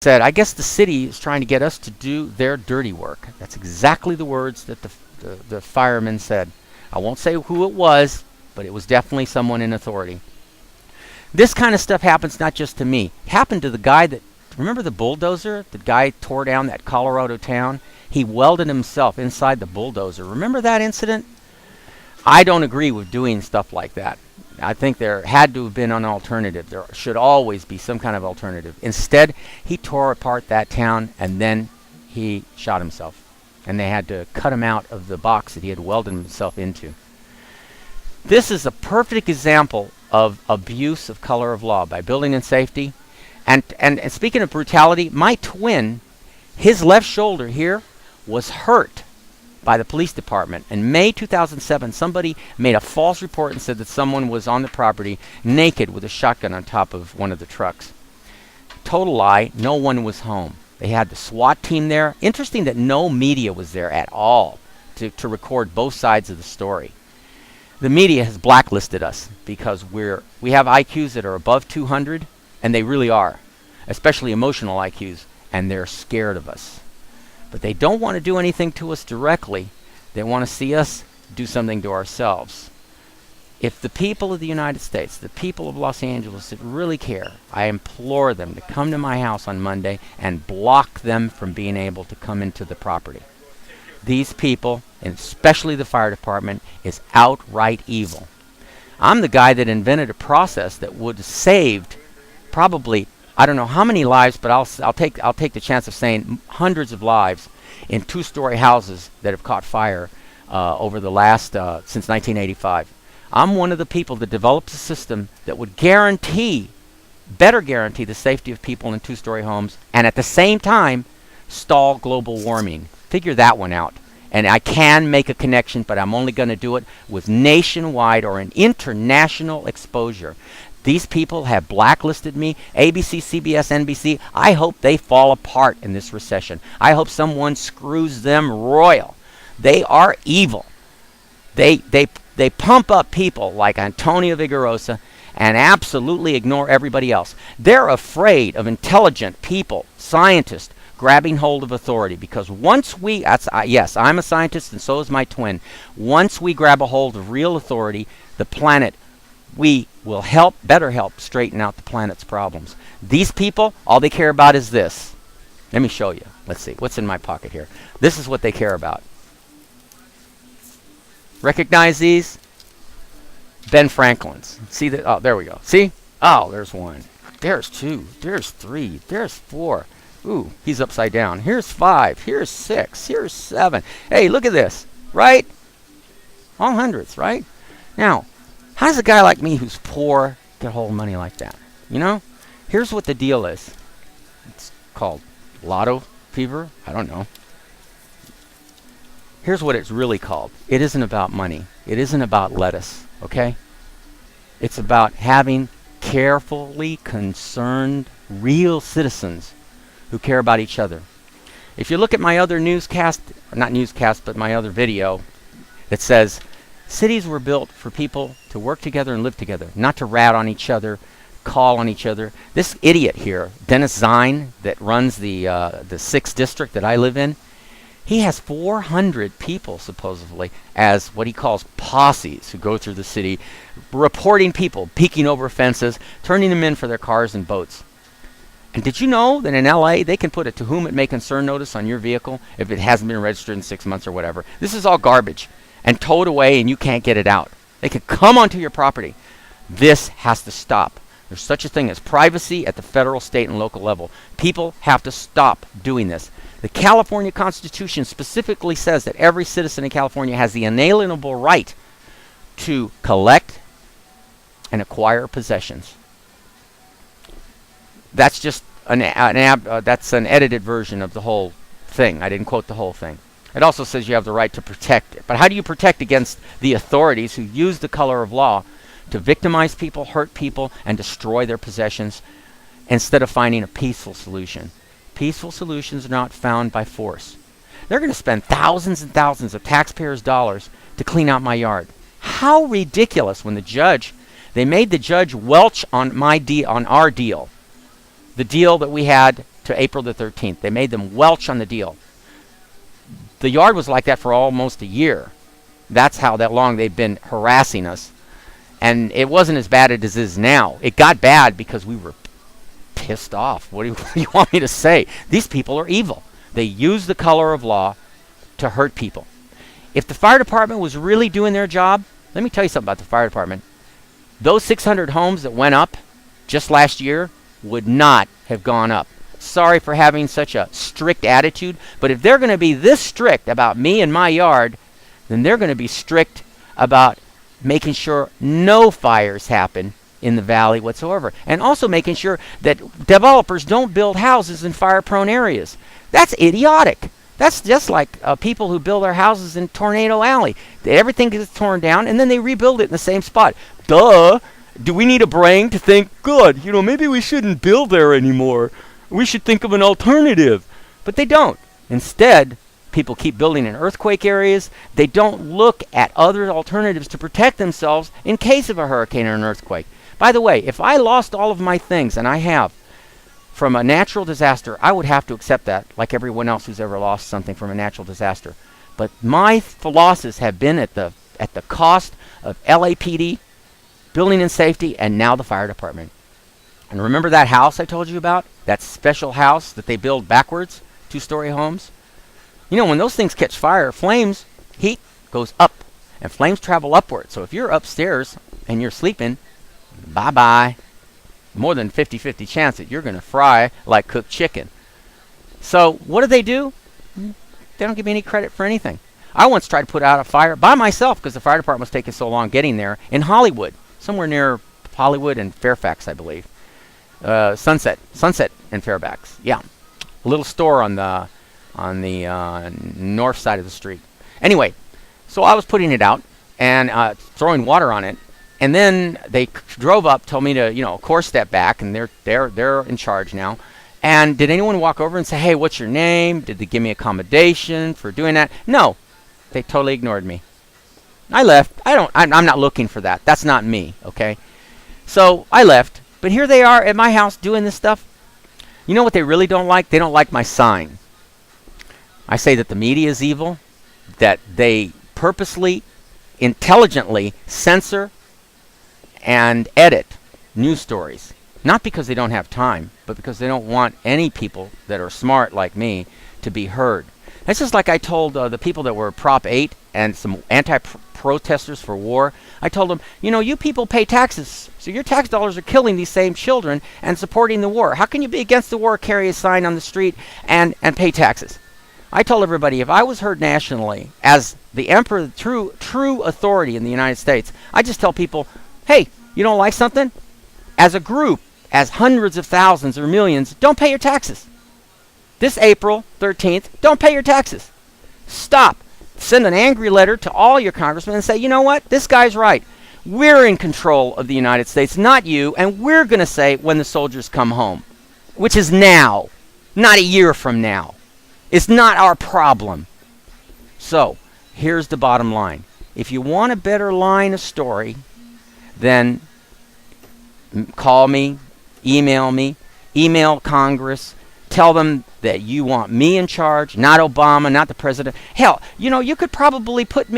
said, I guess the city is trying to get us to do their dirty work. That's exactly the words that the fireman said. I won't say who it was, but it was definitely someone in authority. This kind of stuff happens not just to me. It happened to the guy that, remember the bulldozer? The guy tore down that Colorado town? He welded himself inside the bulldozer. Remember that incident? I don't agree with doing stuff like that. I think there had to have been an alternative. There should always be some kind of alternative. Instead, he tore apart that town and then he shot himself. And they had to cut him out of the box that he had welded himself into. This is a perfect example of abuse of color of law by building and safety. And speaking of brutality, my twin, his left shoulder here was hurt by the police department. In May 2007, somebody made a false report and said that someone was on the property naked with a shotgun on top of one of the trucks. Total lie. No one was home. They had the SWAT team there. Interesting that no media was there at all to record both sides of the story. The media has blacklisted us because we have IQs that are above 200, and they really are, especially emotional IQs, and they're scared of us. But they don't want to do anything to us directly. They want to see us do something to ourselves. If the people of the United States, the people of Los Angeles that really care, I implore them to come to my house on Monday and block them from being able to come into the property. These people, and especially the fire department, is outright evil. I'm the guy that invented a process that would have saved probably, I don't know how many lives, but I'll take the chance of saying hundreds of lives in two-story houses that have caught fire over the last since 1985. I'm one of the people that developed a system that would better guarantee the safety of people in two-story homes, and at the same time stall global warming. Figure that one out. And I can make a connection, but I'm only going to do it with nationwide or an international exposure. These people have blacklisted me. ABC, CBS, NBC. I hope they fall apart in this recession. I hope someone screws them royal. They are evil. They pump up people like Antonio Vigorosa and absolutely ignore everybody else. They're afraid of intelligent people, scientists, grabbing hold of authority, because once we, yes, I'm a scientist and so is my twin. Once we grab a hold of real authority, the planet, we will better help straighten out the planet's problems. These people, all they care about is this. Let me show you. Let's see. What's in my pocket here? This is what they care about. Recognize these? Ben Franklin's. See that? Oh, there we go. See? Oh, there's one. There's two. There's three. There's four. Ooh, he's upside down. Here's 5. Here's 6. Here's 7. Hey, look at this. Right? All hundreds, right? Now, how does a guy like me who's poor get hold of money like that? You know? Here's what the deal is. It's called lotto fever. I don't know. Here's what it's really called. It isn't about money. It isn't about lettuce, okay? It's about having carefully concerned, real citizens who care about each other. If you look at my other newscast, not newscast, but my other video that says, cities were built for people to work together and live together, not to rat on each other, call on each other. This idiot here, Dennis Zine, that runs the 6th district that I live in, he has 400 people, supposedly, as what he calls posses, who go through the city, reporting people, peeking over fences, turning them in for their cars and boats. And did you know that in LA, they can put a to whom it may concern notice on your vehicle if it hasn't been registered in 6 months or whatever? This is all garbage and towed away and you can't get it out. They can come onto your property. This has to stop. There's such a thing as privacy at the federal, state, and local level. People have to stop doing this. The California Constitution specifically says that every citizen in California has the inalienable right to collect and acquire possessions. That's just that's an edited version of the whole thing. I didn't quote the whole thing. It also says you have the right to protect it. But how do you protect against the authorities who use the color of law to victimize people, hurt people, and destroy their possessions instead of finding a peaceful solution? Peaceful solutions are not found by force. They're going to spend thousands and thousands of taxpayers' dollars to clean out my yard. How ridiculous when they made the judge welch on our deal. The deal that we had to April the 13th. They made them welch on the deal. The yard was like that for almost a year. That's how that long they've been harassing us. And it wasn't as bad as it is now. It got bad because we were pissed off. What do you want me to say? These people are evil. They use the color of law to hurt people. If the fire department was really doing their job, let me tell you something about the fire department. Those 600 homes that went up just last year would not have gone up. Sorry for having such a strict attitude, but if they're going to be this strict about me and my yard, then they're going to be strict about making sure no fires happen in the valley whatsoever. And also making sure that developers don't build houses in fire-prone areas. That's idiotic. That's just like people who build their houses in Tornado Alley. Everything gets torn down, and then they rebuild it in the same spot. Duh! Do we need a brain to think, good, maybe we shouldn't build there anymore. We should think of an alternative. But they don't. Instead, people keep building in earthquake areas. They don't look at other alternatives to protect themselves in case of a hurricane or an earthquake. By the way, if I lost all of my things, and I have, from a natural disaster, I would have to accept that, like everyone else who's ever lost something from a natural disaster. But my losses have been at the cost of LAPD, building and safety, and now the fire department. And remember that house I told you about? That special house that they build backwards, 2-story homes? When those things catch fire, heat goes up, and flames travel upward. So if you're upstairs and you're sleeping, bye-bye. More than 50-50 chance that you're going to fry like cooked chicken. So what do? They don't give me any credit for anything. I once tried to put out a fire by myself because the fire department was taking so long getting there in Hollywood, somewhere near Hollywood and Fairfax, I believe. Sunset and Fairfax. Yeah, a little store on the north side of the street. Anyway, so I was putting it out and throwing water on it, and then they drove up, told me to of course step back, and they're in charge now. And did anyone walk over and say, "Hey, what's your name?" Did they give me accommodation for doing that? No, they totally ignored me. I left. I'm not looking for that. That's not me. Okay, so I left. But here they are at my house doing this stuff. You know what they really don't like? They don't like my sign. I say that the media is evil, that they purposely, intelligently censor and edit news stories. Not because they don't have time, but because they don't want any people that are smart like me to be heard. That's just like I told the people that were Prop 8 and some anti-protesters for war. I told them, you people pay taxes, so your tax dollars are killing these same children and supporting the war. How can you be against the war, carry a sign on the street, and pay taxes? I told everybody, if I was heard nationally as the emperor, the true authority in the United States, I just tell people, hey, you don't like something? As a group, as hundreds of thousands or millions, don't pay your taxes. This April 13th, don't pay your taxes. Stop. Send an angry letter to all your congressmen and say, you know what? This guy's right. We're in control of the United States, not you, and we're going to say when the soldiers come home, which is now, not a year from now. It's not our problem. So, here's the bottom line. If you want a better line of story, then call me, email Congress, tell them that you want me in charge, not Obama, not the president. Hell, you could probably put me